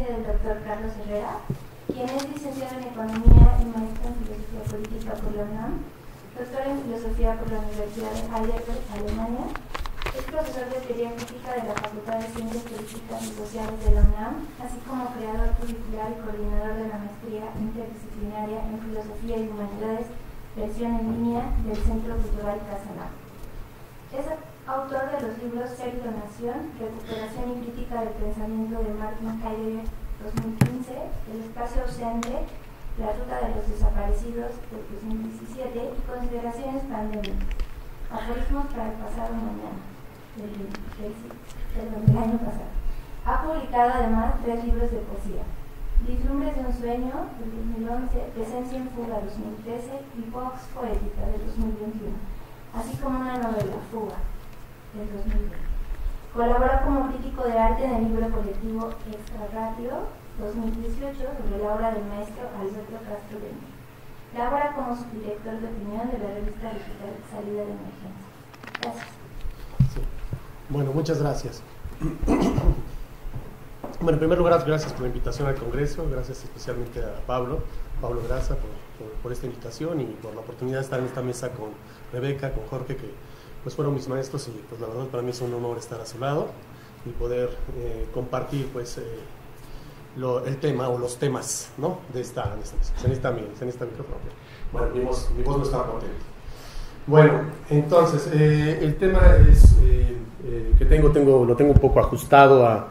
presencia del doctor Carlos Herrera, quien es licenciado en Economía y maestro en Filosofía Política por la UNAM, doctor en Filosofía por la Universidad de Heidelberg, Alemania, es profesor de Teoría Crítica de la Facultad de Ciencias Políticas y Sociales de la UNAM, así como creador curricular y coordinador de la maestría interdisciplinaria en Filosofía y Humanidades, versión en línea del Centro Cultural Casanare. Es autor de los libros Ser y Donación, Recuperación y Crítica del Pensamiento de Martin Heidegger 2015, El Espacio Ausente, La Ruta de los Desaparecidos del 2017 y Consideraciones Pandémicas, Aforismos para el Pasado Mañana, del año pasado. Ha publicado además 3 libros de poesía: Vislumbres de un Sueño, del 2011, Presencia en Fuga, 2013 y Vox Poética, del 2021, así como una novela, Fuga, del 2020. Colabora como crítico de arte en el libro colectivo Extra Radio 2018 sobre la obra del maestro Alberto Castro Benítez. Labora como subdirector de opinión de la revista digital Salida de Emergencia. Gracias. Sí. Bueno, muchas gracias. Bueno, en primer lugar, gracias por la invitación al Congreso, gracias especialmente a Pablo Graza por esta invitación y por la oportunidad de estar en esta mesa con Rebeca, con Jorge, que pues fueron mis maestros y pues la verdad para mí es un honor estar a su lado y poder compartir pues el tema o los temas, ¿no? de esta mesa, en esta micrófono. Bueno, mi voz no está potente. Bueno, entonces el tema es que lo tengo un poco ajustado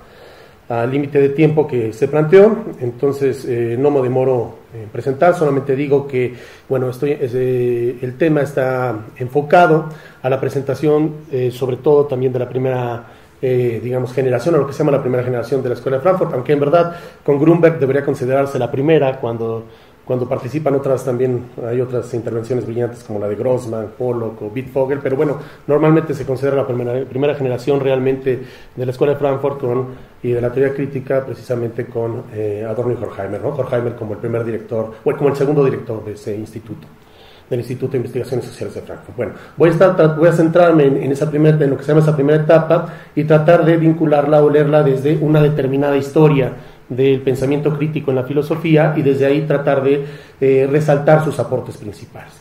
al límite de tiempo que se planteó, entonces no me demoro en presentar, solamente digo que bueno, el tema está enfocado a la presentación sobre todo también de la primera generación, o lo que se llama la primera generación de la Escuela de Frankfurt, aunque en verdad con Grünberg debería considerarse la primera cuando participan otras también, hay otras intervenciones brillantes como la de Grossman, Pollock o Bittfogel, pero bueno, normalmente se considera la primera generación realmente de la Escuela de Frankfurt y de la teoría crítica precisamente con Adorno y Horkheimer, ¿no? Horkheimer como el primer director, o como el segundo director de ese instituto, del Instituto de Investigaciones Sociales de Frankfurt. Bueno, voy a centrarme en lo que se llama esa primera etapa y tratar de vincularla o leerla desde una determinada historia del pensamiento crítico en la filosofía y desde ahí tratar de resaltar sus aportes principales.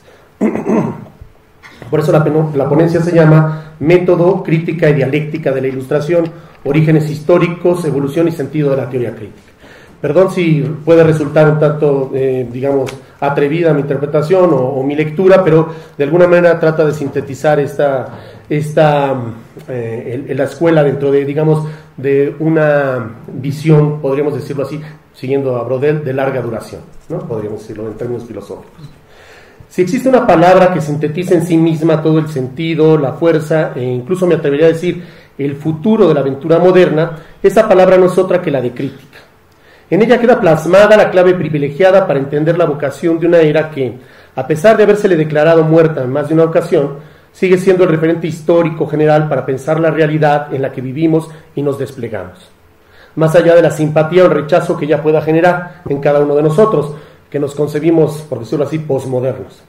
Por eso la ponencia se llama Método, Crítica y Dialéctica de la Ilustración, Orígenes Históricos, Evolución y Sentido de la Teoría Crítica. Perdón si puede resultar un tanto, atrevida mi interpretación o mi lectura, pero de alguna manera trata de sintetizar la escuela dentro de una visión, podríamos decirlo así, siguiendo a Brodel, de larga duración, ¿no? Podríamos decirlo en términos filosóficos. Si existe una palabra que sintetiza en sí misma todo el sentido, la fuerza e incluso me atrevería a decir el futuro de la aventura moderna, esa palabra no es otra que la de crítica. En ella queda plasmada la clave privilegiada para entender la vocación de una era que, a pesar de habérsele declarado muerta en más de una ocasión, sigue siendo el referente histórico general para pensar la realidad en la que vivimos y nos desplegamos. Más allá de la simpatía o el rechazo que ella pueda generar en cada uno de nosotros, que nos concebimos, por decirlo así, posmodernos.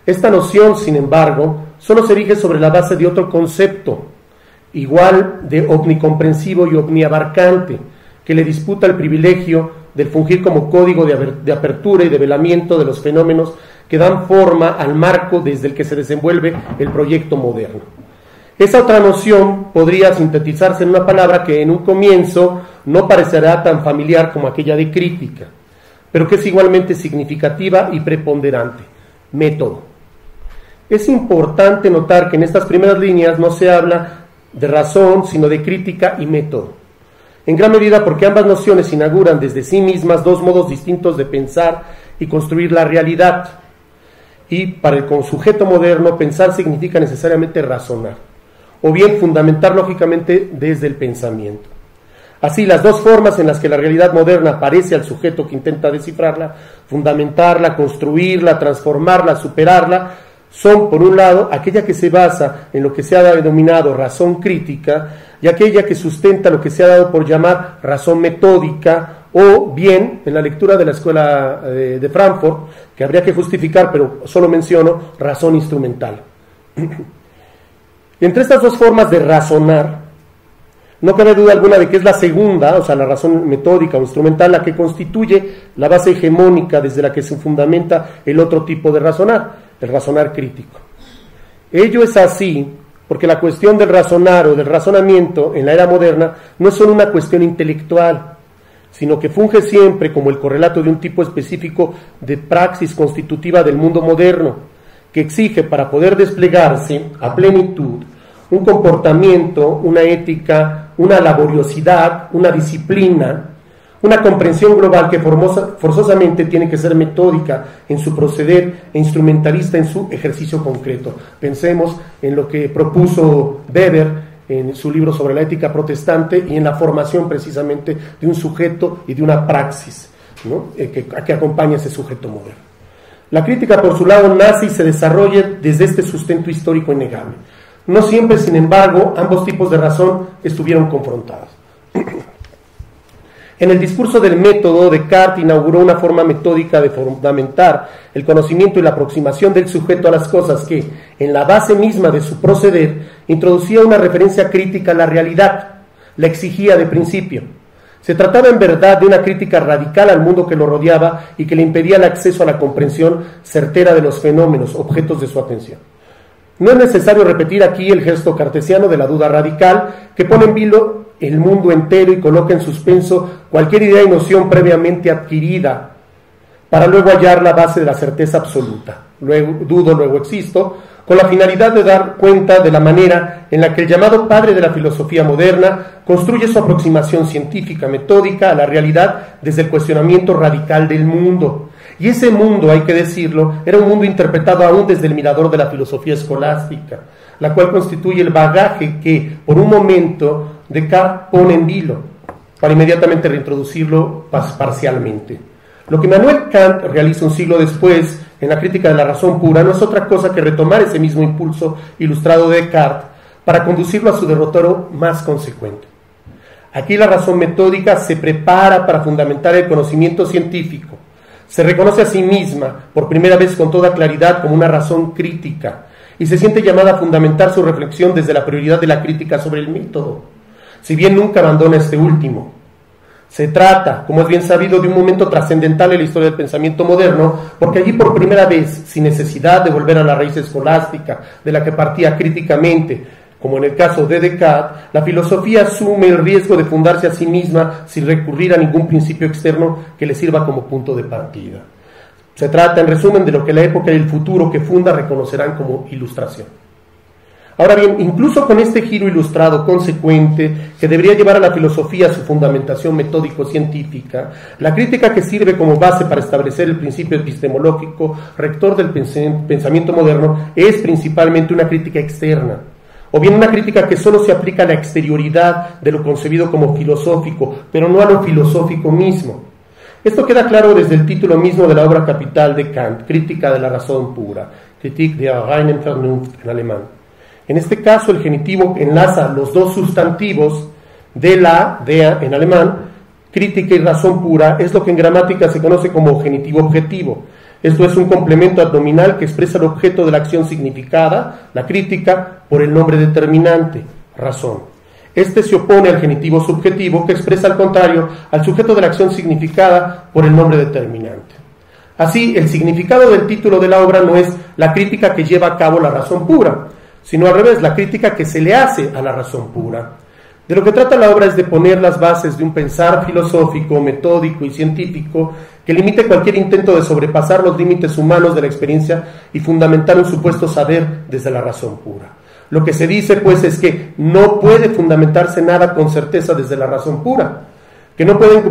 Esta noción, sin embargo, solo se erige sobre la base de otro concepto, igual de omnicomprensivo y omniabarcante, que le disputa el privilegio de fungir como código de apertura y de velamiento de los fenómenos que dan forma al marco desde el que se desenvuelve el proyecto moderno. Esa otra noción podría sintetizarse en una palabra que en un comienzo no parecerá tan familiar como aquella de crítica, pero que es igualmente significativa y preponderante: método. Es importante notar que en estas primeras líneas no se habla de razón, sino de crítica y método. En gran medida porque ambas nociones inauguran desde sí mismas dos modos distintos de pensar y construir la realidad. Y para el sujeto moderno, pensar significa necesariamente razonar, o bien fundamentar lógicamente desde el pensamiento. Así, las dos formas en las que la realidad moderna aparece al sujeto que intenta descifrarla, fundamentarla, construirla, transformarla, superarla, son, por un lado, aquella que se basa en lo que se ha denominado razón crítica y aquella que sustenta lo que se ha dado por llamar razón metódica, o bien, en la lectura de la Escuela de Frankfurt, que habría que justificar, pero solo menciono, razón instrumental. Entre estas dos formas de razonar, No cabe duda alguna de que es la segunda, o sea, la razón metódica o instrumental, la que constituye la base hegemónica desde la que se fundamenta el otro tipo de razonar, el razonar crítico. Ello es así porque la cuestión del razonar o del razonamiento en la era moderna no es solo una cuestión intelectual, sino que funge siempre como el correlato de un tipo específico de praxis constitutiva del mundo moderno, que exige para poder desplegarse a plenitud un comportamiento, una ética, una laboriosidad, una disciplina, una comprensión global que forzosamente tiene que ser metódica en su proceder e instrumentalista en su ejercicio concreto. Pensemos en lo que propuso Weber en su libro sobre la ética protestante y en la formación precisamente de un sujeto y de una praxis, ¿no? que acompaña a ese sujeto moderno. La crítica, por su lado, nace y se desarrolla desde este sustento histórico innegable. No siempre, sin embargo, ambos tipos de razón estuvieron confrontados. En el discurso del método, Descartes inauguró una forma metódica de fundamentar el conocimiento y la aproximación del sujeto a las cosas que, en la base misma de su proceder, introducía una referencia crítica a la realidad, la exigía de principio. Se trataba en verdad de una crítica radical al mundo que lo rodeaba y que le impedía el acceso a la comprensión certera de los fenómenos, objetos de su atención. No es necesario repetir aquí el gesto cartesiano de la duda radical que pone en vilo el mundo entero y coloca en suspenso cualquier idea y noción previamente adquirida para luego hallar la base de la certeza absoluta. Luego dudo, luego existo, con la finalidad de dar cuenta de la manera en la que el llamado padre de la filosofía moderna construye su aproximación científica, metódica a la realidad desde el cuestionamiento radical del mundo. Y ese mundo, hay que decirlo, era un mundo interpretado aún desde el mirador de la filosofía escolástica, la cual constituye el bagaje que, por un momento, Descartes pone en vilo, para inmediatamente reintroducirlo parcialmente. Lo que Immanuel Kant realiza un siglo después, en la crítica de la razón pura, no es otra cosa que retomar ese mismo impulso ilustrado de Descartes para conducirlo a su derrotero más consecuente. Aquí la razón metódica se prepara para fundamentar el conocimiento científico. Se reconoce a sí misma, por primera vez con toda claridad, como una razón crítica, y se siente llamada a fundamentar su reflexión desde la prioridad de la crítica sobre el método, si bien nunca abandona este último. Se trata, como es bien sabido, de un momento trascendental en la historia del pensamiento moderno, porque allí por primera vez, sin necesidad de volver a la raíz escolástica, de la que partía críticamente, como en el caso de Descartes, la filosofía asume el riesgo de fundarse a sí misma sin recurrir a ningún principio externo que le sirva como punto de partida. Se trata, en resumen, de lo que la época y el futuro que funda reconocerán como ilustración. Ahora bien, incluso con este giro ilustrado consecuente que debería llevar a la filosofía a su fundamentación metódico-científica, la crítica que sirve como base para establecer el principio epistemológico rector del pensamiento moderno es principalmente una crítica externa, o bien una crítica que solo se aplica a la exterioridad de lo concebido como filosófico, pero no a lo filosófico mismo. Esto queda claro desde el título mismo de la obra capital de Kant, Crítica de la razón pura, Kritik der reinen Vernunft en alemán. En este caso, el genitivo enlaza los dos sustantivos de la, der en alemán, crítica y razón pura, es lo que en gramática se conoce como genitivo objetivo. Esto es un complemento adnominal que expresa el objeto de la acción significada, la crítica, por el nombre determinante, razón. Este se opone al genitivo subjetivo que expresa al contrario al sujeto de la acción significada por el nombre determinante. Así, el significado del título de la obra no es la crítica que lleva a cabo la razón pura, sino al revés, la crítica que se le hace a la razón pura. De lo que trata la obra es de poner las bases de un pensar filosófico, metódico y científico que limite cualquier intento de sobrepasar los límites humanos de la experiencia y fundamentar un supuesto saber desde la razón pura. Lo que se dice, pues, es que no puede fundamentarse nada con certeza desde la razón pura, que no pueden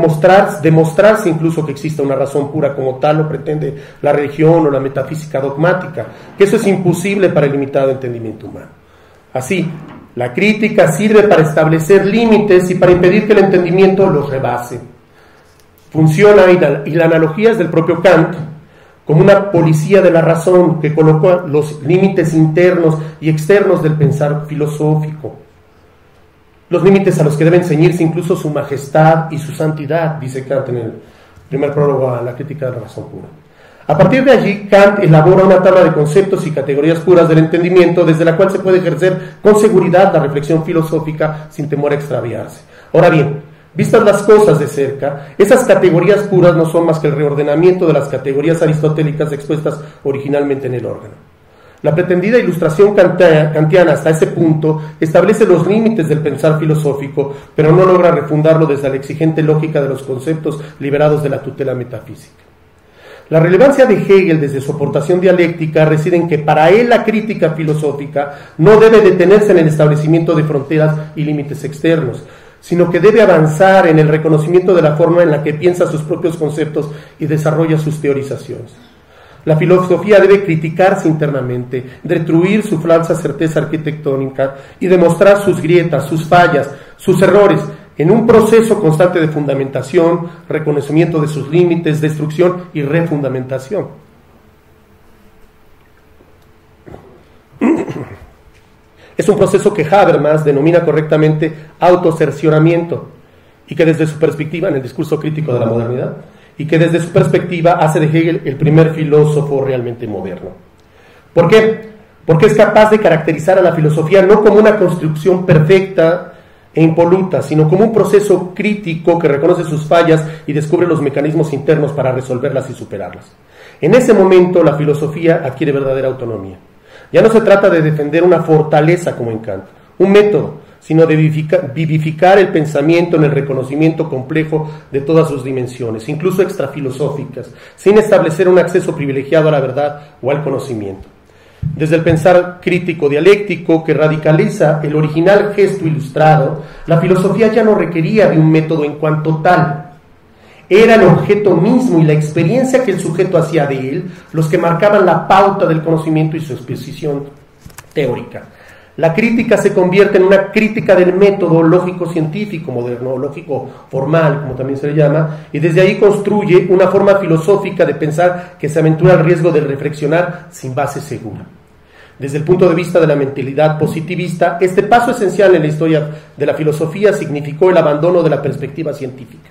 demostrarse incluso que exista una razón pura como tal lo pretende la religión o la metafísica dogmática, que eso es imposible para el limitado entendimiento humano. Así, la crítica sirve para establecer límites y para impedir que el entendimiento los rebase. Funciona, y la analogía es del propio Kant, como una policía de la razón que coloca los límites internos y externos del pensar filosófico. Los límites a los que deben ceñirse incluso su majestad y su santidad, dice Kant en el primer prólogo a la crítica de la razón pura. A partir de allí, Kant elabora una tabla de conceptos y categorías puras del entendimiento desde la cual se puede ejercer con seguridad la reflexión filosófica sin temor a extraviarse. Ahora bien, vistas las cosas de cerca, esas categorías puras no son más que el reordenamiento de las categorías aristotélicas expuestas originalmente en el órgano. La pretendida ilustración kantiana hasta ese punto establece los límites del pensar filosófico, pero no logra refundarlo desde la exigente lógica de los conceptos liberados de la tutela metafísica. La relevancia de Hegel desde su aportación dialéctica reside en que para él la crítica filosófica no debe detenerse en el establecimiento de fronteras y límites externos, sino que debe avanzar en el reconocimiento de la forma en la que piensa sus propios conceptos y desarrolla sus teorizaciones. La filosofía debe criticarse internamente, destruir su falsa certeza arquitectónica y demostrar sus grietas, sus fallas, sus errores, en un proceso constante de fundamentación, reconocimiento de sus límites, destrucción y refundamentación. Es un proceso que Habermas denomina correctamente autocercioramiento y que desde su perspectiva, en el discurso crítico de la modernidad, y que desde su perspectiva hace de Hegel el primer filósofo realmente moderno. ¿Por qué? Porque es capaz de caracterizar a la filosofía no como una construcción perfecta e impoluta, sino como un proceso crítico que reconoce sus fallas y descubre los mecanismos internos para resolverlas y superarlas. En ese momento la filosofía adquiere verdadera autonomía. Ya no se trata de defender una fortaleza como en Kant, un método, sino de vivificar el pensamiento en el reconocimiento complejo de todas sus dimensiones, incluso extrafilosóficas, sin establecer un acceso privilegiado a la verdad o al conocimiento. Desde el pensar crítico dialéctico que radicaliza el original gesto ilustrado, la filosofía ya no requería de un método en cuanto tal. Era el objeto mismo y la experiencia que el sujeto hacía de él los que marcaban la pauta del conocimiento y su exposición teórica. La crítica se convierte en una crítica del método lógico-científico moderno, lógico-formal, como también se le llama, y desde ahí construye una forma filosófica de pensar que se aventura al riesgo de reflexionar sin base segura. Desde el punto de vista de la mentalidad positivista, este paso esencial en la historia de la filosofía significó el abandono de la perspectiva científica.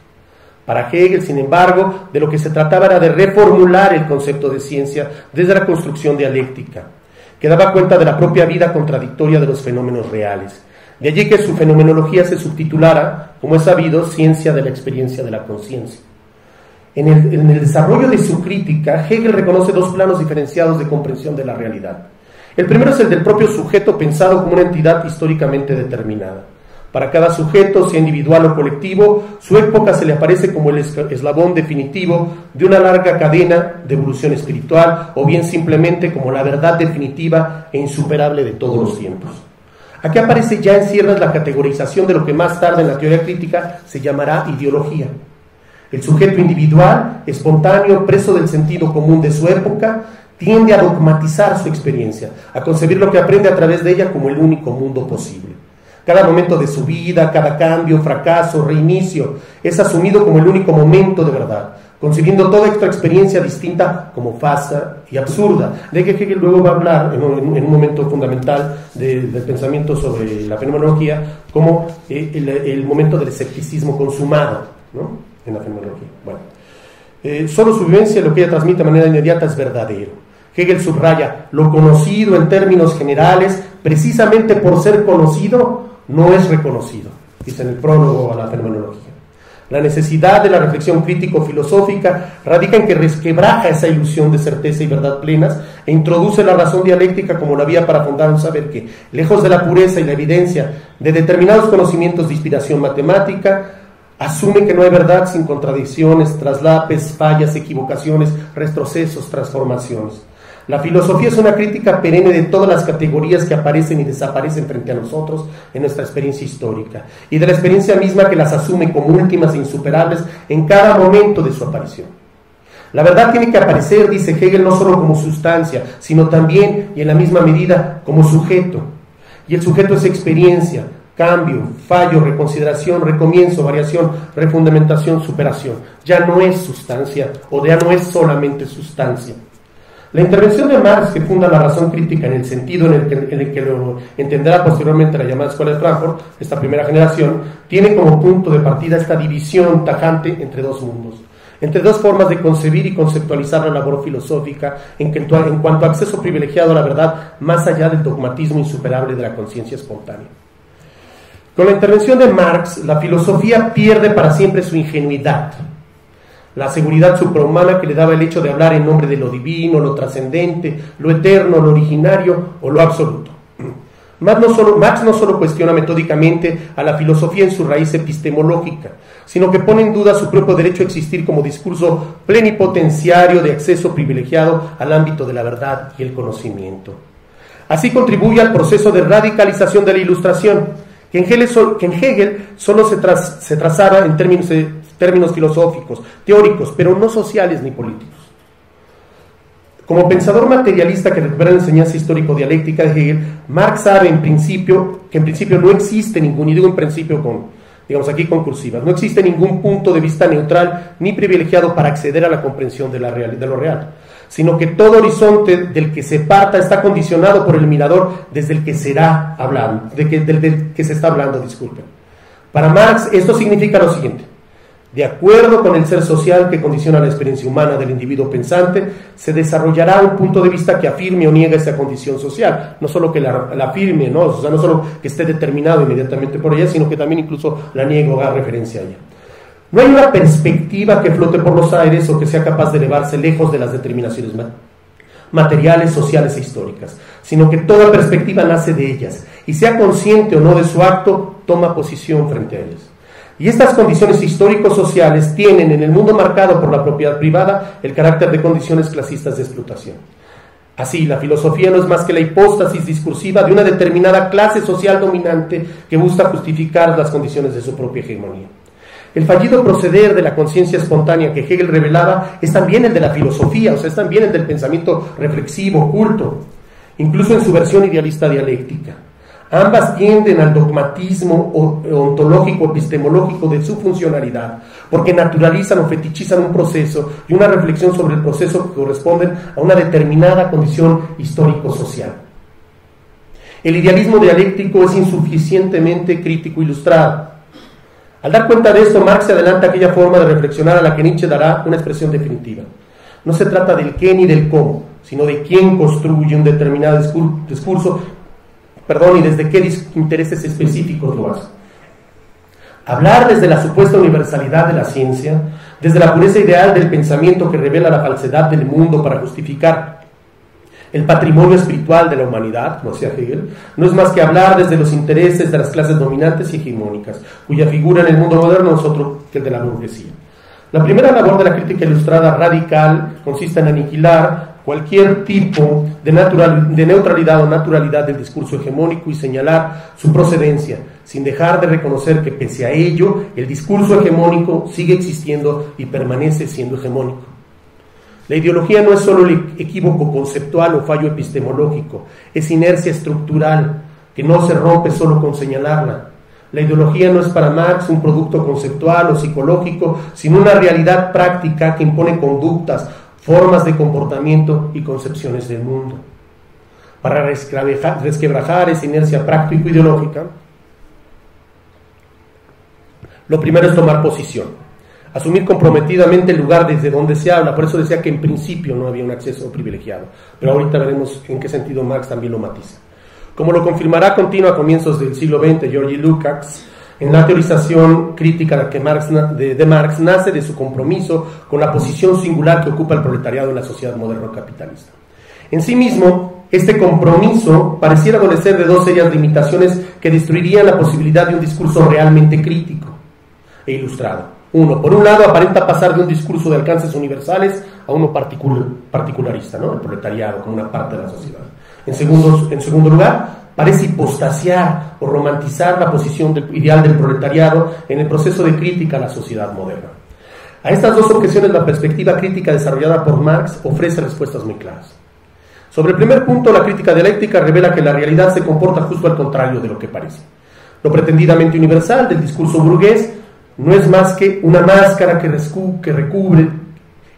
Para Hegel, sin embargo, de lo que se trataba era de reformular el concepto de ciencia desde la construcción dialéctica, que daba cuenta de la propia vida contradictoria de los fenómenos reales. De allí que su fenomenología se subtitulara, como es sabido, Ciencia de la experiencia de la conciencia. En el desarrollo de su crítica, Hegel reconoce dos planos diferenciados de comprensión de la realidad. El primero es el del propio sujeto pensado como una entidad históricamente determinada. Para cada sujeto, sea individual o colectivo, su época se le aparece como el eslabón definitivo de una larga cadena de evolución espiritual, o bien simplemente como la verdad definitiva e insuperable de todos los tiempos. Aquí aparece ya en ciernes la categorización de lo que más tarde en la teoría crítica se llamará ideología. El sujeto individual, espontáneo, preso del sentido común de su época, tiende a dogmatizar su experiencia, a concebir lo que aprende a través de ella como el único mundo posible. Cada momento de su vida, cada cambio, fracaso, reinicio, es asumido como el único momento de verdad, concibiendo toda esta experiencia distinta como falsa y absurda. De que Hegel luego va a hablar en un momento fundamental del pensamiento sobre la fenomenología como el momento del escepticismo consumado, ¿no?, en la fenomenología. Bueno, solo su vivencia, lo que ella transmite de manera inmediata, es verdadero. Hegel subraya: lo conocido en términos generales, precisamente por ser conocido, no es reconocido, dice en el prólogo a la fenomenología. La necesidad de la reflexión crítico-filosófica radica en que resquebraja esa ilusión de certeza y verdad plenas e introduce la razón dialéctica como la vía para fundar un saber que, lejos de la pureza y la evidencia de determinados conocimientos de inspiración matemática, asume que no hay verdad sin contradicciones, traslapes, fallas, equivocaciones, retrocesos, transformaciones. La filosofía es una crítica perenne de todas las categorías que aparecen y desaparecen frente a nosotros en nuestra experiencia histórica, y de la experiencia misma que las asume como últimas e insuperables en cada momento de su aparición. La verdad tiene que aparecer, dice Hegel, no solo como sustancia, sino también y en la misma medida como sujeto. Y el sujeto es experiencia, cambio, fallo, reconsideración, recomienzo, variación, refundamentación, superación. Ya no es sustancia, o ya no es solamente sustancia. La intervención de Marx, que funda la razón crítica en el sentido en el que lo entenderá posteriormente la llamada Escuela de Frankfurt, esta primera generación, tiene como punto de partida esta división tajante entre dos mundos. entre dos formas de concebir y conceptualizar la labor filosófica en cuanto a acceso privilegiado a la verdad, más allá del dogmatismo insuperable de la conciencia espontánea. Con la intervención de Marx, la filosofía pierde para siempre su ingenuidad, la seguridad suprahumana que le daba el hecho de hablar en nombre de lo divino, lo trascendente, lo eterno, lo originario o lo absoluto. Marx no solo cuestiona metódicamente a la filosofía en su raíz epistemológica, sino que pone en duda su propio derecho a existir como discurso plenipotenciario de acceso privilegiado al ámbito de la verdad y el conocimiento. Así contribuye al proceso de radicalización de la Ilustración, que en Hegel solo se trazaba en términos filosóficos, teóricos, pero no sociales ni políticos. Como pensador materialista que recupera la enseñanza histórico-dialéctica de Hegel, Marx sabe que en principio no existe ningún, y digo en principio digamos aquí con cursivas, no existe ningún punto de vista neutral ni privilegiado para acceder a la comprensión de lo real, sino que todo horizonte del que se parta está condicionado por el mirador desde el que será hablando, del que se está hablando, disculpen. Para Marx esto significa lo siguiente: de acuerdo con el ser social que condiciona la experiencia humana del individuo pensante, se desarrollará un punto de vista que afirme o niegue esa condición social. No solo que la afirme, ¿no? O sea, no solo que esté determinado inmediatamente por ella, sino que también incluso la niegue o haga referencia a ella. No hay una perspectiva que flote por los aires o que sea capaz de elevarse lejos de las determinaciones materiales, sociales e históricas, sino que toda perspectiva nace de ellas, y sea consciente o no de su acto, toma posición frente a ellas. Y estas condiciones histórico-sociales tienen, en el mundo marcado por la propiedad privada, el carácter de condiciones clasistas de explotación. Así, la filosofía no es más que la hipóstasis discursiva de una determinada clase social dominante que busca justificar las condiciones de su propia hegemonía. El fallido proceder de la conciencia espontánea que Hegel revelaba es también el de la filosofía, o sea, es también el del pensamiento reflexivo, culto, incluso en su versión idealista dialéctica. Ambas tienden al dogmatismo ontológico, epistemológico de su funcionalidad, porque naturalizan o fetichizan un proceso y una reflexión sobre el proceso que corresponden a una determinada condición histórico-social. El idealismo dialéctico es insuficientemente crítico ilustrado. Al dar cuenta de esto, Marx se adelanta a aquella forma de reflexionar a la que Nietzsche dará una expresión definitiva. No se trata del qué ni del cómo, sino de quién construye un determinado discurso, y desde qué intereses específicos lo hace. Hablar desde la supuesta universalidad de la ciencia, desde la pureza ideal del pensamiento que revela la falsedad del mundo para justificar el patrimonio espiritual de la humanidad, como decía Hegel, no es más que hablar desde los intereses de las clases dominantes y hegemónicas, cuya figura en el mundo moderno no es otro que el de la burguesía. La primera labor de la crítica ilustrada radical consiste en aniquilar cualquier tipo de neutralidad o naturalidad del discurso hegemónico y señalar su procedencia, sin dejar de reconocer que pese a ello, el discurso hegemónico sigue existiendo y permanece siendo hegemónico. La ideología no es solo el equívoco conceptual o fallo epistemológico, es inercia estructural que no se rompe solo con señalarla. La ideología no es para Marx un producto conceptual o psicológico, sino una realidad práctica que impone conductas, formas de comportamiento y concepciones del mundo. Para resquebrajar esa inercia práctico-ideológica, lo primero es tomar posición, asumir comprometidamente el lugar desde donde se habla. Por eso decía que en principio no había un acceso privilegiado, pero ahorita veremos en qué sentido Marx también lo matiza. Como lo confirmará continuo a comienzos del siglo XX Georgi Lukács, en la teorización crítica de Marx nace de su compromiso con la posición singular que ocupa el proletariado en la sociedad moderna capitalista. En sí mismo, este compromiso pareciera adolecer de dos serias limitaciones que destruirían la posibilidad de un discurso realmente crítico e ilustrado. Uno, por un lado, aparenta pasar de un discurso de alcances universales a uno particularista, ¿no? El proletariado como una parte de la sociedad. En segundo lugar, parece hipostasiar o romantizar la posición ideal del proletariado en el proceso de crítica a la sociedad moderna. A estas dos objeciones, la perspectiva crítica desarrollada por Marx ofrece respuestas muy claras. Sobre el primer punto, la crítica dialéctica revela que la realidad se comporta justo al contrario de lo que parece. Lo pretendidamente universal del discurso burgués no es más que una máscara que recubre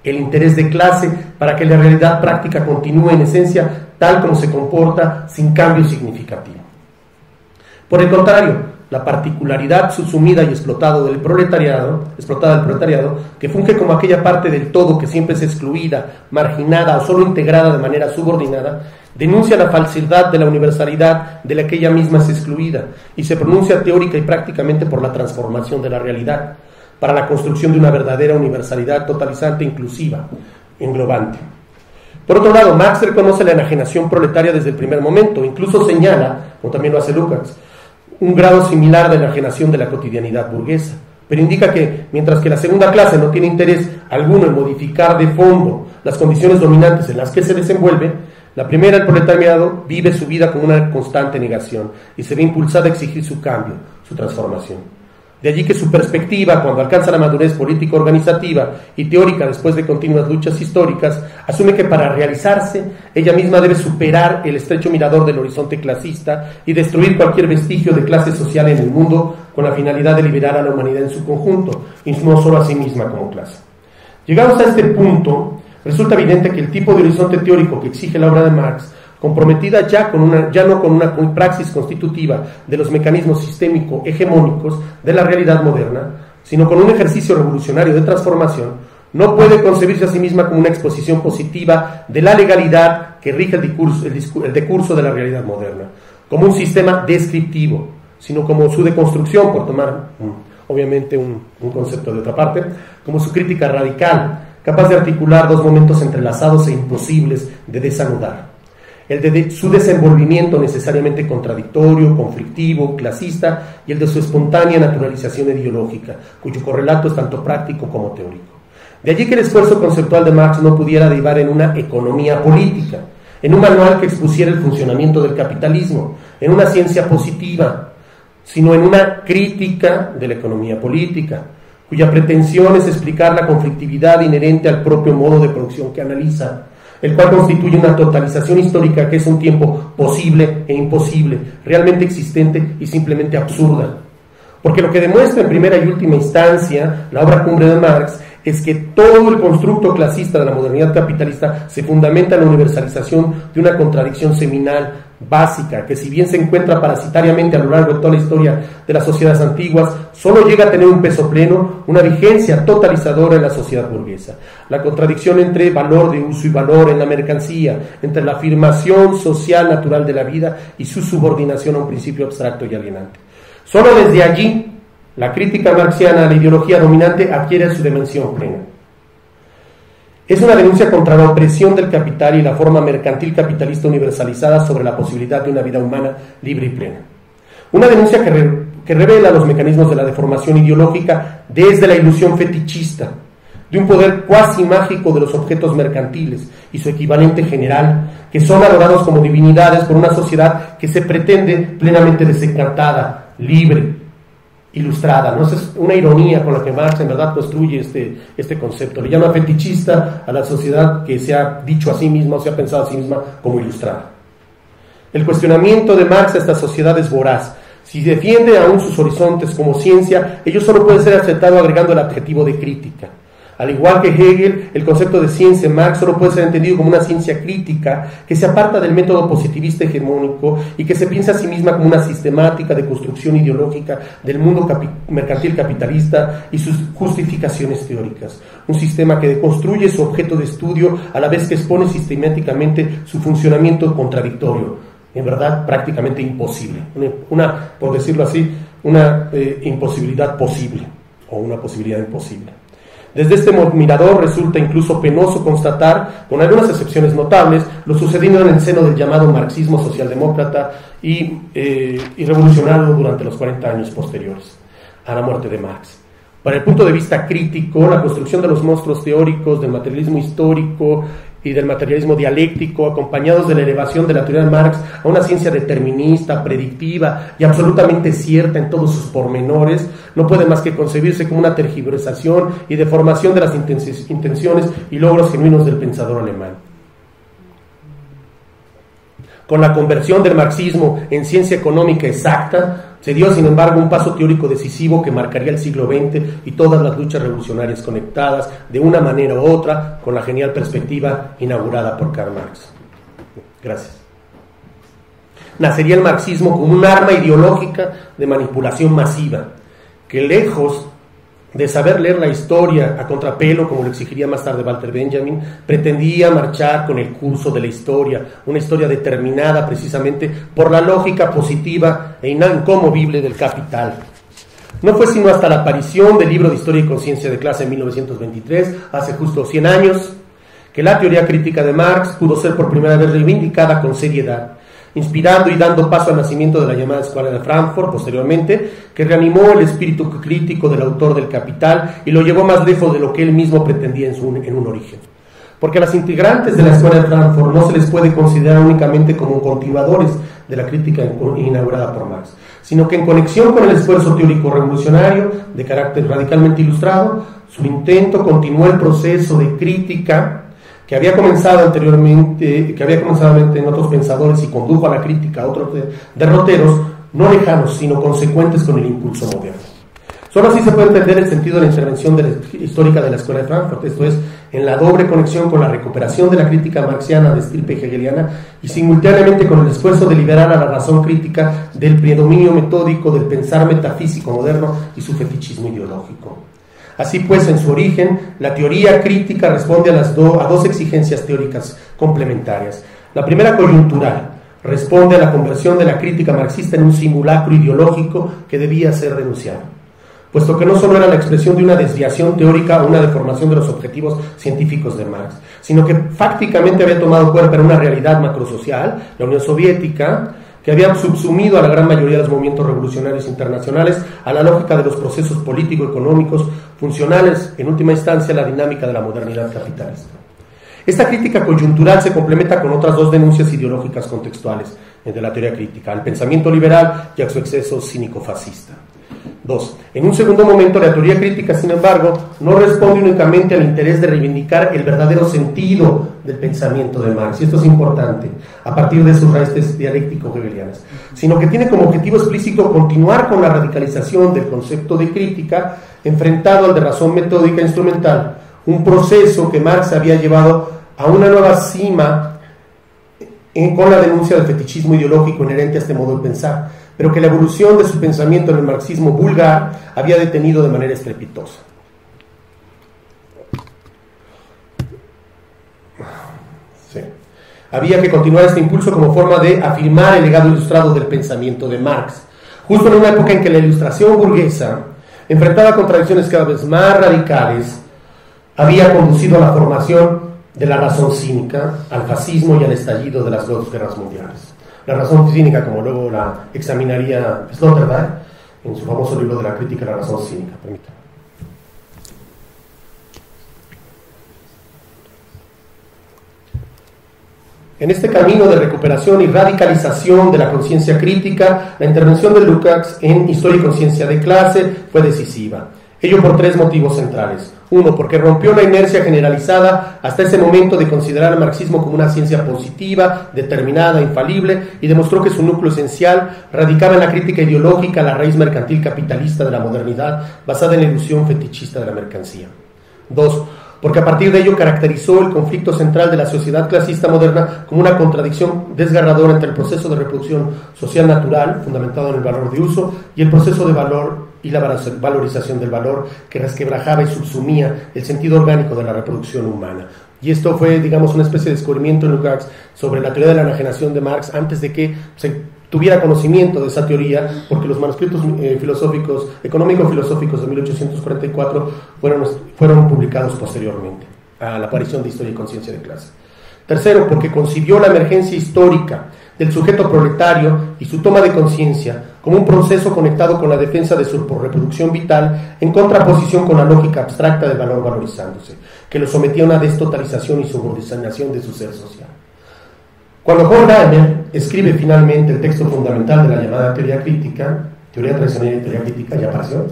el interés de clase para que la realidad práctica continúe en esencia tal como se comporta, sin cambio significativo. Por el contrario, la particularidad subsumida y explotada del proletariado, que funge como aquella parte del todo que siempre es excluida, marginada o solo integrada de manera subordinada, denuncia la falsedad de la universalidad de la que ella misma es excluida y se pronuncia teórica y prácticamente por la transformación de la realidad, para la construcción de una verdadera universalidad totalizante, inclusiva, englobante. Por otro lado, Marx reconoce la enajenación proletaria desde el primer momento, incluso señala, como también lo hace Lukács, un grado similar de enajenación de la cotidianidad burguesa, pero indica que, mientras que la segunda clase no tiene interés alguno en modificar de fondo las condiciones dominantes en las que se desenvuelve, la primera, el proletariado, vive su vida con una constante negación y se ve impulsada a exigir su cambio, su transformación. De allí que su perspectiva, cuando alcanza la madurez político-organizativa y teórica después de continuas luchas históricas, asume que para realizarse ella misma debe superar el estrecho mirador del horizonte clasista y destruir cualquier vestigio de clase social en el mundo con la finalidad de liberar a la humanidad en su conjunto y no solo a sí misma como clase. Llegados a este punto, resulta evidente que el tipo de horizonte teórico que exige la obra de Marx, comprometida ya no con una praxis constitutiva de los mecanismos sistémico-hegemónicos de la realidad moderna, sino con un ejercicio revolucionario de transformación, no puede concebirse a sí misma como una exposición positiva de la legalidad que rige el decurso de la realidad moderna, como un sistema descriptivo, sino como su deconstrucción, por tomar obviamente un concepto de otra parte, como su crítica radical, capaz de articular dos momentos entrelazados e imposibles de desanudar. El de su desenvolvimiento necesariamente contradictorio, conflictivo, clasista, y el de su espontánea naturalización ideológica, cuyo correlato es tanto práctico como teórico. De allí que el esfuerzo conceptual de Marx no pudiera derivar en una economía política, en un manual que expusiera el funcionamiento del capitalismo, en una ciencia positiva, sino en una crítica de la economía política, cuya pretensión es explicar la conflictividad inherente al propio modo de producción que analiza, el cual constituye una totalización histórica que es un tiempo posible e imposible, realmente existente y simplemente absurda. Porque lo que demuestra en primera y última instancia la obra cumbre de Marx es que todo el constructo clasista de la modernidad capitalista se fundamenta en la universalización de una contradicción seminal, básica, que si bien se encuentra parasitariamente a lo largo de toda la historia de las sociedades antiguas, solo llega a tener un peso pleno, una vigencia totalizadora en la sociedad burguesa. La contradicción entre valor de uso y valor en la mercancía, entre la afirmación social natural de la vida y su subordinación a un principio abstracto y alienante. Solo desde allí, la crítica marxiana a la ideología dominante adquiere su dimensión plena. Es una denuncia contra la opresión del capital y la forma mercantil capitalista universalizada sobre la posibilidad de una vida humana libre y plena. Una denuncia que revela los mecanismos de la deformación ideológica desde la ilusión fetichista, de un poder cuasi mágico de los objetos mercantiles y su equivalente general, que son adorados como divinidades por una sociedad que se pretende plenamente desencantada, libre, ilustrada, ¿no? Es una ironía con la que Marx en verdad construye este concepto. Le llama fetichista a la sociedad que se ha dicho a sí misma o se ha pensado a sí misma como ilustrada. El cuestionamiento de Marx a esta sociedad es voraz. Si defiende aún sus horizontes como ciencia, ello solo puede ser aceptado agregando el adjetivo de crítica. Al igual que Hegel, el concepto de ciencia en Marx solo puede ser entendido como una ciencia crítica que se aparta del método positivista hegemónico y que se piensa a sí misma como una sistemática de construcción ideológica del mundo mercantil capitalista y sus justificaciones teóricas. Un sistema que deconstruye su objeto de estudio a la vez que expone sistemáticamente su funcionamiento contradictorio. En verdad, prácticamente imposible. Por decirlo así, una imposibilidad posible o una posibilidad imposible. Desde este mirador resulta incluso penoso constatar, con algunas excepciones notables, lo sucedido en el seno del llamado marxismo socialdemócrata y revolucionario durante los 40 años posteriores a la muerte de Marx. Para el punto de vista crítico, la construcción de los monstruos teóricos del materialismo histórico y del materialismo dialéctico, acompañados de la elevación de la teoría de Marx a una ciencia determinista, predictiva y absolutamente cierta en todos sus pormenores, no puede más que concebirse como una tergiversación y deformación de las intenciones y logros genuinos del pensador alemán. Con la conversión del marxismo en ciencia económica exacta, se dio, sin embargo, un paso teórico decisivo que marcaría el siglo XX y todas las luchas revolucionarias conectadas, de una manera u otra, con la genial perspectiva inaugurada por Karl Marx. Gracias. nacería el marxismo como un arma ideológica de manipulación masiva, que lejos de saber leer la historia a contrapelo, como lo exigiría más tarde Walter Benjamin, pretendía marchar con el curso de la historia, una historia determinada precisamente por la lógica positiva e inconmovible del capital. No fue sino hasta la aparición del libro de Historia y Conciencia de Clase en 1923, hace justo 100 años, que la teoría crítica de Marx pudo ser por primera vez reivindicada con seriedad, inspirando y dando paso al nacimiento de la llamada Escuela de Frankfurt, posteriormente, que reanimó el espíritu crítico del autor del Capital y lo llevó más lejos de lo que él mismo pretendía en un origen. Porque a las integrantes de la Escuela de Frankfurt no se les puede considerar únicamente como continuadores de la crítica inaugurada por Marx, sino que en conexión con el esfuerzo teórico revolucionario de carácter radicalmente ilustrado, su intento continuó el proceso de crítica que había comenzado anteriormente en otros pensadores y condujo a la crítica a otros derroteros, no lejanos, sino consecuentes con el impulso moderno. Solo así se puede entender el sentido de la intervención histórica de la Escuela de Frankfurt, esto es, en la doble conexión con la recuperación de la crítica marxiana de estirpe hegeliana y simultáneamente con el esfuerzo de liberar a la razón crítica del predominio metódico del pensar metafísico moderno y su fetichismo ideológico. Así pues, en su origen, la teoría crítica responde a dos exigencias teóricas complementarias. La primera, coyuntural, responde a la conversión de la crítica marxista en un simulacro ideológico que debía ser denunciado, puesto que no solo era la expresión de una desviación teórica o una deformación de los objetivos científicos de Marx, sino que fácticamente había tomado cuerpo en una realidad macrosocial, la Unión Soviética, que había subsumido a la gran mayoría de los movimientos revolucionarios internacionales a la lógica de los procesos político-económicos funcionales, en última instancia, a la dinámica de la modernidad capitalista. Esta crítica coyuntural se complementa con otras dos denuncias ideológicas contextuales de la teoría crítica, al pensamiento liberal y a su exceso cínico-fascista. 2. En un segundo momento, la teoría crítica, sin embargo, no responde únicamente al interés de reivindicar el verdadero sentido del pensamiento de Marx, y esto es importante, a partir de sus raíces dialéctico-hegelianas, sino que tiene como objetivo explícito continuar con la radicalización del concepto de crítica enfrentado al de razón metódica e instrumental, un proceso que Marx había llevado a una nueva cima con la denuncia del fetichismo ideológico inherente a este modo de pensar, pero que la evolución de su pensamiento en el marxismo vulgar había detenido de manera estrepitosa. Sí. Había que continuar este impulso como forma de afirmar el legado ilustrado del pensamiento de Marx, justo en una época en que la ilustración burguesa, enfrentada a contradicciones cada vez más radicales, había conducido a la formación de la razón cínica, al fascismo y al estallido de las dos guerras mundiales. La razón cínica, como luego la examinaría Sloterdijk en su famoso libro de la crítica de la razón cínica. Permítanme. En este camino de recuperación y radicalización de la conciencia crítica, la intervención de Lukács en Historia y Conciencia de Clase fue decisiva. Ello por tres motivos centrales. Uno, porque rompió la inercia generalizada hasta ese momento de considerar al marxismo como una ciencia positiva, determinada, infalible, y demostró que su núcleo esencial radicaba en la crítica ideológica a la raíz mercantil capitalista de la modernidad, basada en la ilusión fetichista de la mercancía. Dos, porque a partir de ello caracterizó el conflicto central de la sociedad clasista moderna como una contradicción desgarradora entre el proceso de reproducción social natural, fundamentado en el valor de uso, y el proceso de valor y la valorización del valor, que resquebrajaba y subsumía el sentido orgánico de la reproducción humana. Y esto fue, digamos, una especie de descubrimiento en Lukács sobre la teoría de la enajenación de Marx antes de que se tuviera conocimiento de esa teoría, porque los manuscritos filosóficos, económico-filosóficos de 1844 fueron publicados posteriormente a la aparición de Historia y Conciencia de Clase. Tercero, porque concibió la emergencia histórica del sujeto proletario y su toma de conciencia como un proceso conectado con la defensa de su reproducción vital en contraposición con la lógica abstracta del valor valorizándose, que lo sometía a una destotalización y subordinación de su ser social. Cuando Horkheimer escribe finalmente el texto fundamental de la llamada teoría crítica, teoría tradicional y teoría crítica, ya apareció,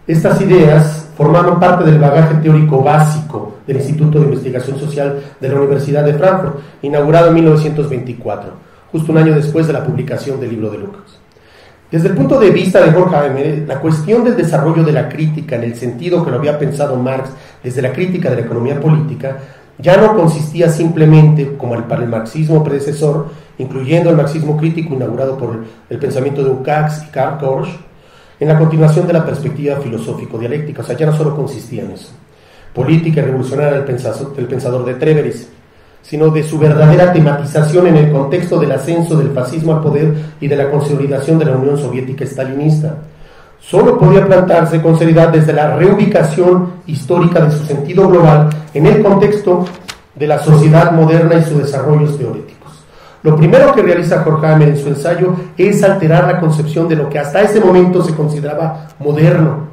estas ideas formaban parte del bagaje teórico básico del Instituto de Investigación Social de la Universidad de Frankfurt, inaugurado en 1924, justo un año después de la publicación del libro de Lukács. Desde el punto de vista de Horkheimer, la cuestión del desarrollo de la crítica en el sentido que lo había pensado Marx desde la crítica de la economía política ya no consistía simplemente, como para el marxismo predecesor, incluyendo el marxismo crítico inaugurado por el pensamiento de Lukács y Karl Korsch, en la continuación de la perspectiva filosófico-dialéctica. O sea, ya no solo consistía en eso, política y revolucionaria del pensador de Treveris, sino de su verdadera tematización en el contexto del ascenso del fascismo al poder y de la consolidación de la Unión Soviética estalinista. Solo podía plantarse con seriedad desde la reubicación histórica de su sentido global en el contexto de la sociedad moderna y sus desarrollos teóricos. Lo primero que realiza Horkheimer en su ensayo es alterar la concepción de lo que hasta ese momento se consideraba moderno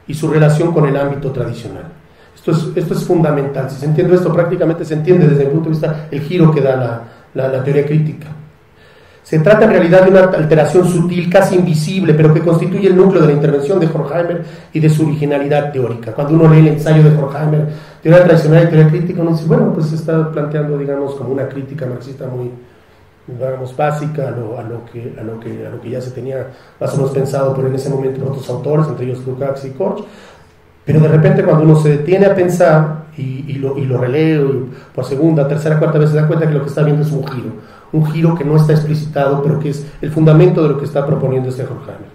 y su relación con el ámbito tradicional. Esto es fundamental. Si se entiende esto, prácticamente se entiende desde el punto de vista el giro que da la teoría crítica. Se trata en realidad de una alteración sutil, casi invisible, pero que constituye el núcleo de la intervención de Horkheimer y de su originalidad teórica. Cuando uno lee el ensayo de Horkheimer, teoría tradicional y teoría crítica, uno dice, bueno, pues se está planteando, digamos, como una crítica marxista muy, digamos, básica a lo que ya se tenía más o menos pensado por en ese momento por otros autores, entre ellos Lukács y Korsch. Pero de repente cuando uno se detiene a pensar y lo relee por segunda, tercera, cuarta vez, se da cuenta que lo que está viendo es un giro que no está explicitado, pero que es el fundamento de lo que está proponiendo este Horkheimer.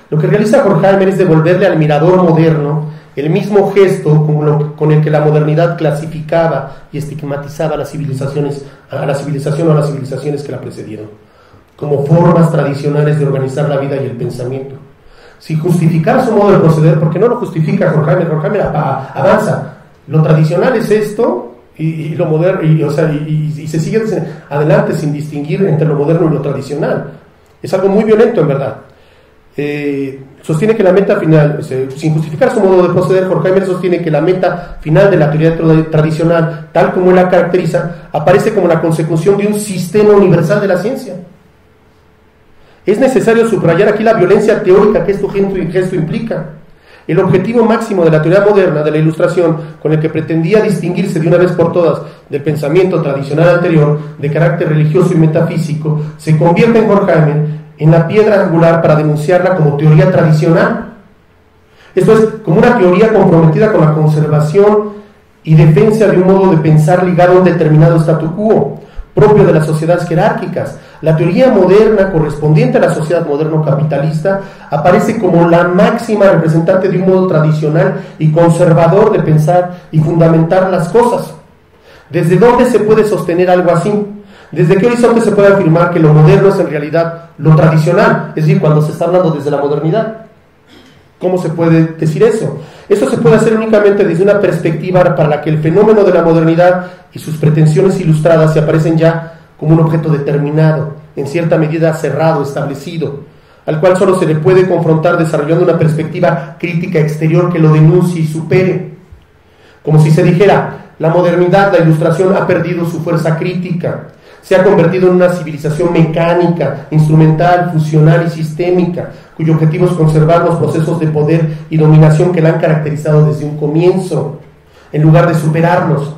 Lo que realiza Horkheimer es devolverle al mirador moderno el mismo gesto con el que la modernidad clasificaba y estigmatizaba a la civilización o a las civilizaciones que la precedieron, como formas tradicionales de organizar la vida y el pensamiento. Sin justificar su modo de proceder, porque no lo justifica Horkheimer avanza. Lo tradicional es esto, y lo moderno, y se sigue adelante sin distinguir entre lo moderno y lo tradicional. Es algo muy violento, en verdad. Sostiene que la meta final, sin justificar su modo de proceder, Horkheimer sostiene que la meta final de la teoría tradicional, tal como él la caracteriza, aparece como la consecución de un sistema universal de la ciencia. Es necesario subrayar aquí la violencia teórica que este gesto implica. El objetivo máximo de la teoría moderna de la Ilustración, con el que pretendía distinguirse de una vez por todas del pensamiento tradicional anterior, de carácter religioso y metafísico, se convierte en Horkheimer en la piedra angular para denunciarla como teoría tradicional. Esto es, como una teoría comprometida con la conservación y defensa de un modo de pensar ligado a un determinado statu quo, propio de las sociedades jerárquicas. La teoría moderna, correspondiente a la sociedad moderno-capitalista, aparece como la máxima representante de un modo tradicional y conservador de pensar y fundamentar las cosas. ¿Desde dónde se puede sostener algo así? ¿Desde qué horizonte se puede afirmar que lo moderno es en realidad lo tradicional? Es decir, cuando se está hablando desde la modernidad. ¿Cómo se puede decir eso? Eso se puede hacer únicamente desde una perspectiva para la que el fenómeno de la modernidad y sus pretensiones ilustradas se aparecen ya como un objeto determinado, en cierta medida cerrado, establecido, al cual solo se le puede confrontar desarrollando una perspectiva crítica exterior que lo denuncie y supere. Como si se dijera, la modernidad, la Ilustración ha perdido su fuerza crítica, se ha convertido en una civilización mecánica, instrumental, funcional y sistémica, cuyo objetivo es conservar los procesos de poder y dominación que la han caracterizado desde un comienzo, en lugar de superarlos.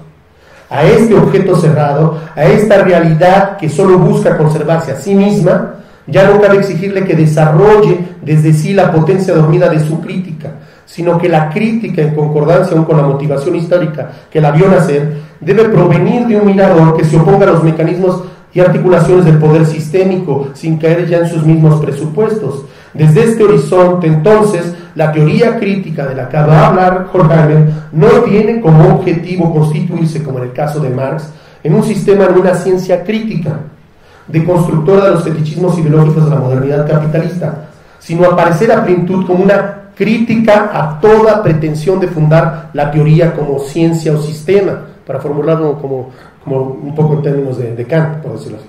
A este objeto cerrado, a esta realidad que solo busca conservarse a sí misma, ya no cabe exigirle que desarrolle desde sí la potencia dormida de su crítica, sino que la crítica, en concordancia aún con la motivación histórica que la vio nacer, debe provenir de un mirador que se oponga a los mecanismos y articulaciones del poder sistémico, sin caer ya en sus mismos presupuestos. Desde este horizonte, entonces, la teoría crítica de la que va a hablar Horkheimer no tiene como objetivo constituirse, como en el caso de Marx, en un sistema, en una ciencia crítica, deconstructora de los fetichismos ideológicos de la modernidad capitalista, sino aparecer a plenitud como una crítica a toda pretensión de fundar la teoría como ciencia o sistema, para formularlo como un poco en términos de Kant, por decirlo así.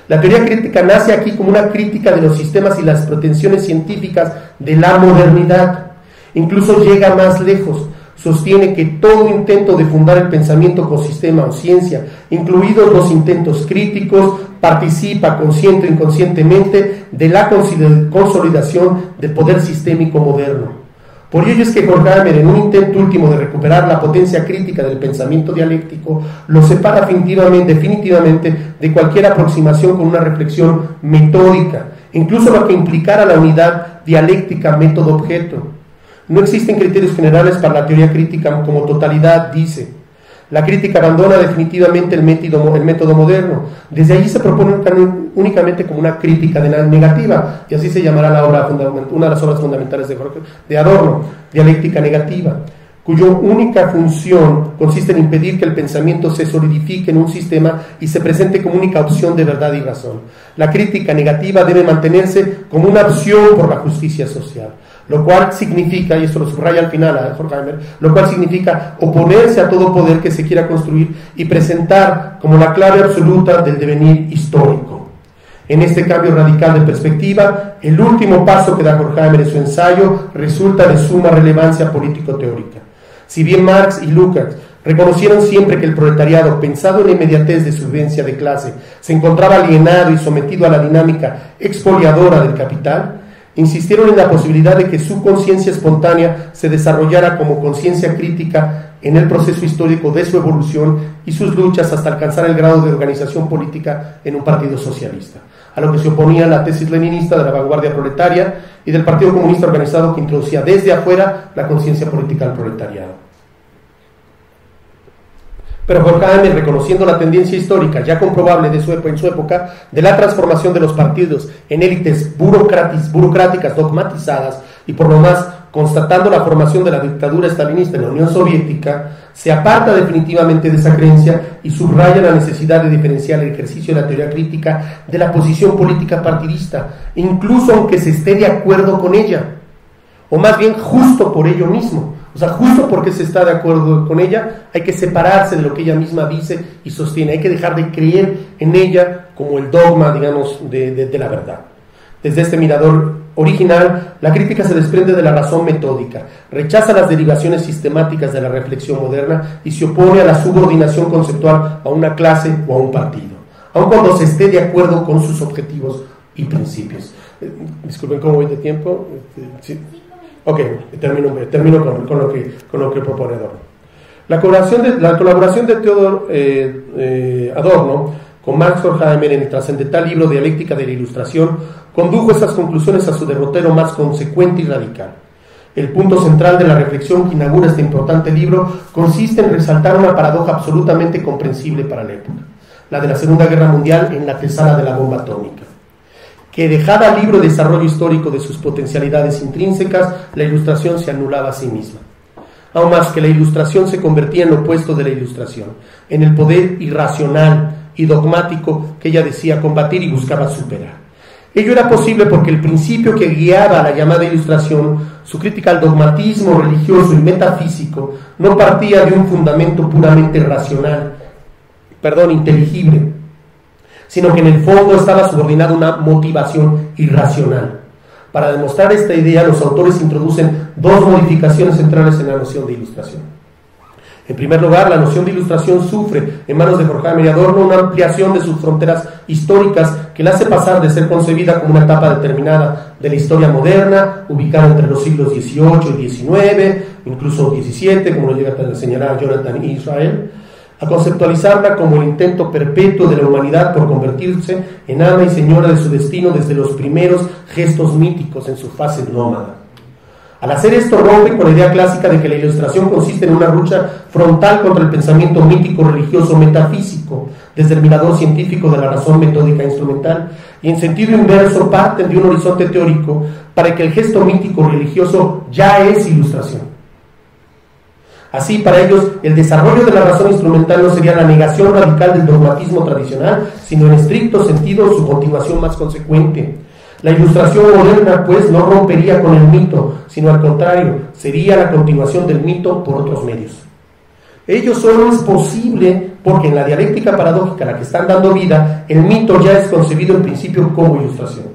La teoría crítica nace aquí como una crítica de los sistemas y las pretensiones científicas de la modernidad. Incluso llega más lejos. Sostiene que todo intento de fundar el pensamiento con sistema o ciencia, incluidos los intentos críticos, participa consciente o inconscientemente de la consolidación del poder sistémico moderno. Por ello es que Horkheimer, en un intento último de recuperar la potencia crítica del pensamiento dialéctico, lo separa definitivamente de cualquier aproximación con una reflexión metódica, incluso lo que implicara la unidad dialéctica método-objeto. No existen criterios generales para la teoría crítica como totalidad, dice. La crítica abandona definitivamente el método moderno. Desde allí se propone únicamente como una crítica negativa, y así se llamará la obra, una de las obras fundamentales de Adorno, dialéctica negativa, cuya única función consiste en impedir que el pensamiento se solidifique en un sistema y se presente como única opción de verdad y razón. La crítica negativa debe mantenerse como una opción por la justicia social, lo cual significa, y esto lo subraya al final a Horkheimer, lo cual significa oponerse a todo poder que se quiera construir y presentar como la clave absoluta del devenir histórico. En este cambio radical de perspectiva, el último paso que da Horkheimer en su ensayo resulta de suma relevancia político-teórica. Si bien Marx y Lukács reconocieron siempre que el proletariado, pensado en la inmediatez de su vivencia de clase, se encontraba alienado y sometido a la dinámica expoliadora del capital, insistieron en la posibilidad de que su conciencia espontánea se desarrollara como conciencia crítica en el proceso histórico de su evolución y sus luchas hasta alcanzar el grado de organización política en un partido socialista, a lo que se oponía la tesis leninista de la vanguardia proletaria y del Partido Comunista Organizado, que introducía desde afuera la conciencia política del proletariado. Pero Horkheimer, reconociendo la tendencia histórica ya comprobable en su época de la transformación de los partidos en élites burocráticas dogmatizadas y por lo más constatando la formación de la dictadura estalinista en la Unión Soviética, se aparta definitivamente de esa creencia y subraya la necesidad de diferenciar el ejercicio de la teoría crítica de la posición política partidista, incluso aunque se esté de acuerdo con ella, o más bien justo por ello mismo. O sea, justo porque se está de acuerdo con ella, hay que separarse de lo que ella misma dice y sostiene. Hay que dejar de creer en ella como el dogma, digamos, de la verdad. Desde este mirador original, la crítica se desprende de la razón metódica, rechaza las derivaciones sistemáticas de la reflexión moderna y se opone a la subordinación conceptual a una clase o a un partido, aun cuando se esté de acuerdo con sus objetivos y principios. Disculpen, ¿cómo voy de tiempo? ¿Sí? Ok, termino con lo que propone Adorno. La colaboración de Theodor Adorno con Max Horkheimer en el trascendental libro Dialéctica de la Ilustración condujo estas conclusiones a su derrotero más consecuente y radical. El punto central de la reflexión que inaugura este importante libro consiste en resaltar una paradoja absolutamente comprensible para la época, la de la Segunda Guerra Mundial en la antesala de la bomba atómica. Que dejada libre el desarrollo histórico de sus potencialidades intrínsecas, la Ilustración se anulaba a sí misma. Aún más que la Ilustración se convertía en lo opuesto de la Ilustración, en el poder irracional y dogmático que ella decía combatir y buscaba superar. Ello era posible porque el principio que guiaba a la llamada Ilustración, su crítica al dogmatismo religioso y metafísico, no partía de un fundamento puramente inteligible, sino que en el fondo estaba subordinado a una motivación irracional. Para demostrar esta idea, los autores introducen dos modificaciones centrales en la noción de ilustración. En primer lugar, la noción de ilustración sufre, en manos de Horkheimer y Adorno, una ampliación de sus fronteras históricas que la hace pasar de ser concebida como una etapa determinada de la historia moderna, ubicada entre los siglos XVIII y XIX, incluso XVII, como lo llega a señalar Jonathan Israel, a conceptualizarla como el intento perpetuo de la humanidad por convertirse en ama y señora de su destino desde los primeros gestos míticos en su fase nómada. Al hacer esto rompe con la idea clásica de que la ilustración consiste en una lucha frontal contra el pensamiento mítico, religioso, metafísico, desde el mirador científico de la razón metódica e instrumental, y en sentido inverso parten de un horizonte teórico para que el gesto mítico religioso ya es ilustración. Así, para ellos, el desarrollo de la razón instrumental no sería la negación radical del dogmatismo tradicional, sino en estricto sentido su continuación más consecuente. La ilustración moderna, pues, no rompería con el mito, sino al contrario, sería la continuación del mito por otros medios. Ello solo es posible porque en la dialéctica paradójica a la que están dando vida, el mito ya es concebido en principio como ilustración.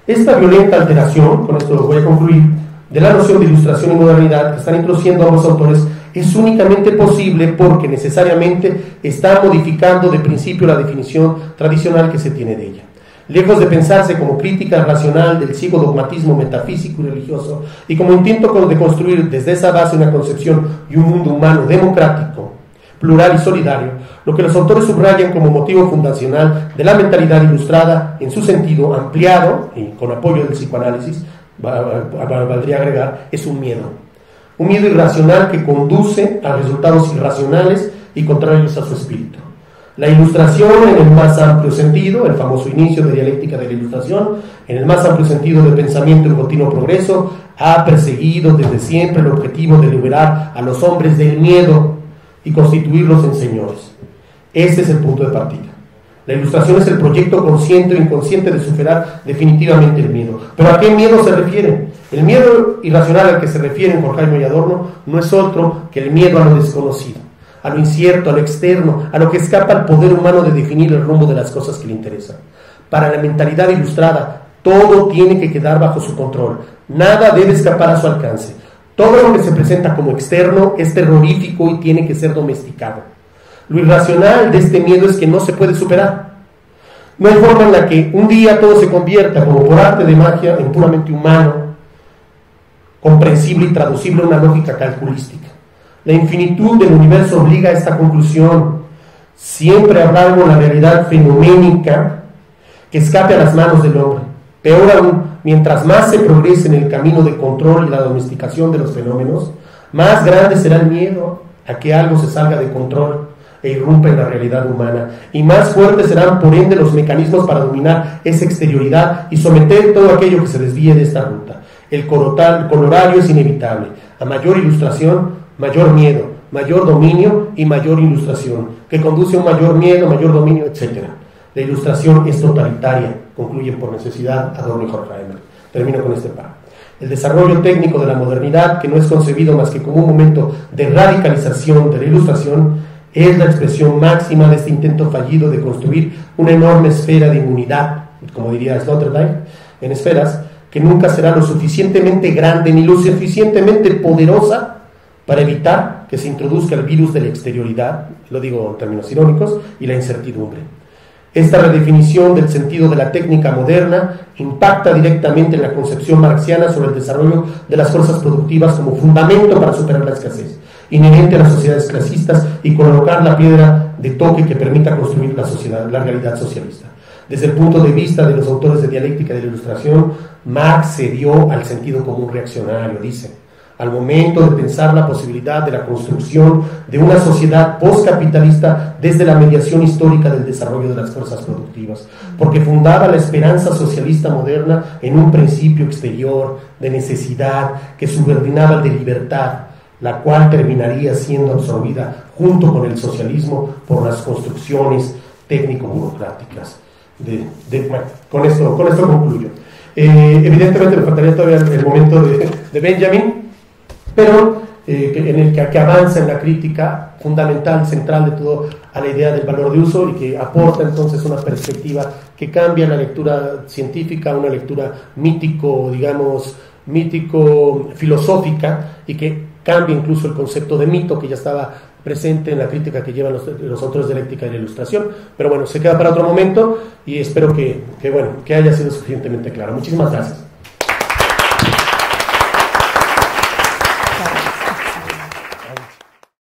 Esta violenta alteración, con esto voy a concluir, de la noción de ilustración y modernidad que están introduciendo ambos autores es únicamente posible porque necesariamente está modificando de principio la definición tradicional que se tiene de ella. Lejos de pensarse como crítica racional del ciego dogmatismo metafísico y religioso y como intento de construir desde esa base una concepción y un mundo humano democrático, plural y solidario, lo que los autores subrayan como motivo fundacional de la mentalidad ilustrada en su sentido ampliado y con apoyo del psicoanálisis, valdría agregar, es un miedo irracional que conduce a resultados irracionales y contrarios a su espíritu. La ilustración en el más amplio sentido, el famoso inicio de dialéctica de la ilustración, en el más amplio sentido del pensamiento en continuo progreso, ha perseguido desde siempre el objetivo de liberar a los hombres del miedo y constituirlos en señores. Este es el punto de partida. La ilustración es el proyecto consciente o inconsciente de superar definitivamente el miedo. ¿Pero a qué miedo se refiere? El miedo irracional al que se refieren Horkheimer y Adorno no es otro que el miedo a lo desconocido, a lo incierto, a lo externo, a lo que escapa al poder humano de definir el rumbo de las cosas que le interesan. Para la mentalidad ilustrada, todo tiene que quedar bajo su control, nada debe escapar a su alcance. Todo lo que se presenta como externo es terrorífico y tiene que ser domesticado. Lo irracional de este miedo es que no se puede superar. No hay forma en la que un día todo se convierta, como por arte de magia, en puramente humano, comprensible y traducible a una lógica calculística. La infinitud del universo obliga a esta conclusión. Siempre habrá algo en la realidad fenoménica que escape a las manos del hombre. Peor aún, mientras más se progrese en el camino de control y la domesticación de los fenómenos, más grande será el miedo a que algo se salga de control e irrumpa en la realidad humana, y más fuertes serán por ende los mecanismos para dominar esa exterioridad y someter todo aquello que se desvíe de esta ruta. El colorario es inevitable. A mayor ilustración, mayor miedo, mayor dominio y mayor ilustración, que conduce a un mayor miedo, mayor dominio, etc. La ilustración es totalitaria, concluyen por necesidad Adorno y Horkheimer. Termino con este párrafo. El desarrollo técnico de la modernidad, que no es concebido más que como un momento de radicalización de la ilustración, es la expresión máxima de este intento fallido de construir una enorme esfera de inmunidad, como diría Sloterdijk, en esferas, que nunca será lo suficientemente grande ni lo suficientemente poderosa para evitar que se introduzca el virus de la exterioridad, lo digo en términos irónicos, y la incertidumbre. Esta redefinición del sentido de la técnica moderna impacta directamente en la concepción marxiana sobre el desarrollo de las fuerzas productivas como fundamento para superar la escasez, inherente a las sociedades clasistas y colocar la piedra de toque que permita construir la realidad socialista. Desde el punto de vista de los autores de dialéctica de la ilustración, Marx cedió al sentido común reaccionario, dice, al momento de pensar la posibilidad de la construcción de una sociedad postcapitalista desde la mediación histórica del desarrollo de las fuerzas productivas, porque fundaba la esperanza socialista moderna en un principio exterior de necesidad que subordinaba el de libertad, la cual terminaría siendo absorbida junto con el socialismo por las construcciones técnico-burocráticas. Bueno, con esto concluyo. Evidentemente me faltaría todavía el momento de Benjamin, pero en el que avanza en la crítica fundamental, central de todo, a la idea del valor de uso, y que aporta entonces una perspectiva que cambia la lectura científica a una lectura mítico-filosófica, y que cambia incluso el concepto de mito que ya estaba presente en la crítica que llevan los autores de dialéctica y la ilustración. Pero bueno, se queda para otro momento y espero que haya sido suficientemente claro. Muchísimas gracias.